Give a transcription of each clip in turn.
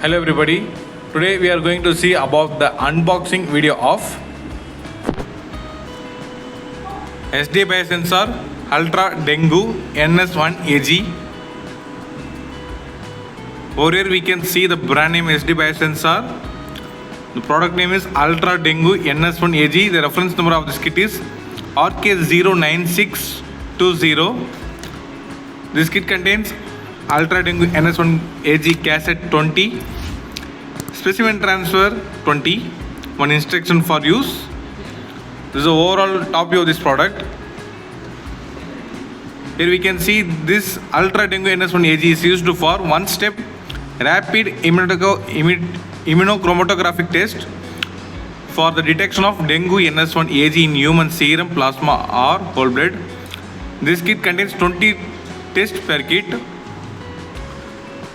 Hello everybody, today we are going to see about the unboxing video of SD Biosensor Ultra Dengue NS1 AG. Over here we can see the brand name SD Biosensor. The product name is Ultra Dengue NS1 AG. The reference number of this kit is RK09620. This kit contains Ultra Dengue NS1 AG cassette 20, specimen transfer 20, one instruction for use. This is the overall top view of this product. Here we can see this Ultra Dengue NS1 AG is used for one-step rapid immunochromatographic test for the detection of Dengue NS1 AG in human serum, plasma or whole blood. This kit contains 20 tests per kit.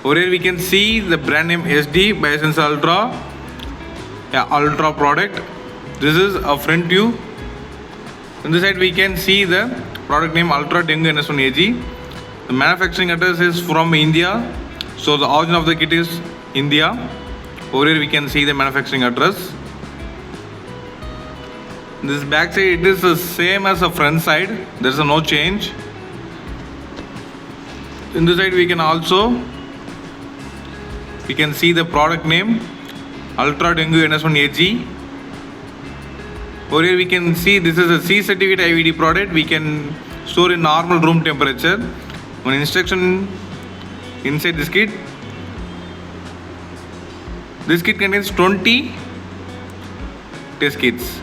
Over here we can see the brand name SD Biosensor Ultra product. This is a front view. On this side we can see the product name Ultra Dengue NS1 AG. The manufacturing address is from India, so the origin of the kit is India. Over here we can see the manufacturing address. This back side, it is the same as the front side. There is no change. In this side we can see the product name Ultra Dengue NS1 AG. Over here we can see this is a C certificate IVD product. We can store in normal room temperature. One instruction inside this kit. This kit contains 20 test kits.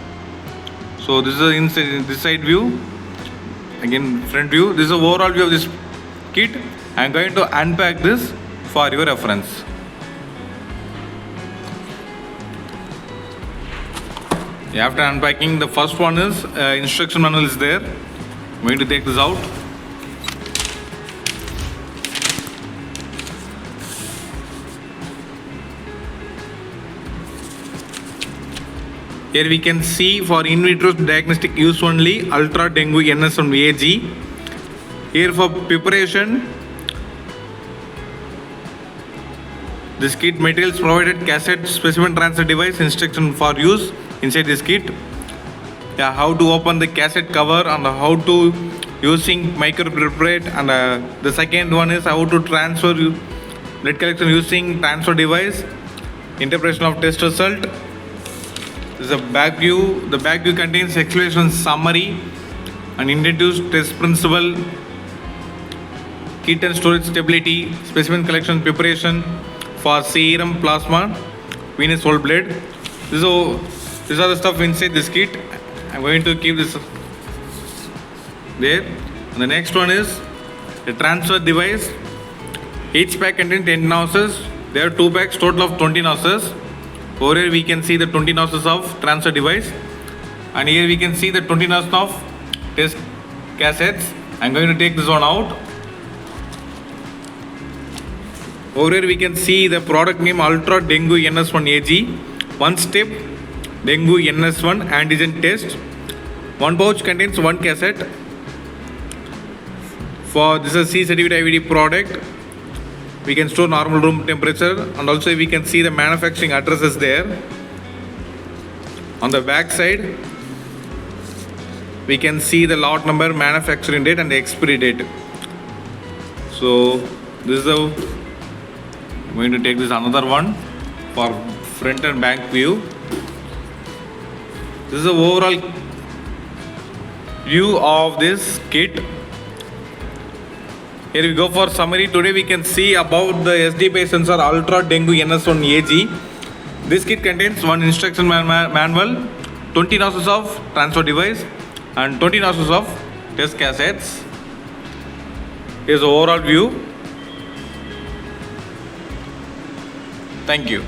So this is the inside this side view. Again front view. This is the overall view of this kit. I am going to unpack this for your reference. After unpacking, the first one is instruction manual is there. I'm going to take this out. Here we can see for in vitro diagnostic use only Ultra Dengue NS1 AG. Here for preparation, this kit materials provided cassette, specimen transfer device, instruction for use inside this kit. How to open the cassette cover and how to using micropreparate, and the second one is how to transfer blood collection using transfer device, interpretation of test result. This is a back view. The back view contains explanation summary and introduced test principle, kit and storage stability, specimen collection preparation for serum, plasma, venous whole blood. These are the stuff inside this kit. I'm going to keep this there. And the next one is the transfer device. Each pack contains 10 nozzles. There are 2 packs, total of 20 nozzles. Over here we can see the 20 nozzles of transfer device. And here we can see the 20 nozzles of test cassettes. I'm going to take this one out. Over here we can see the product name Ultra Dengue NS1 AG. One step Dengue NS1 antigen test. One pouch contains 1 cassette. For this is C certificate IVD product. We can store normal room temperature, and also we can see the manufacturing address is there. On the back side we can see the lot number, manufacturing date and the expiry date. So this is I'm going to take this another one for front and back view. This is the overall view of this kit. Here we go for summary. Today we can see about the SD Biosensor Ultra Dengue NS1 AG. This kit contains one instruction manual, 20 nozzles of transfer device and 20 nozzles of test cassettes. Here's the overall view. Thank you.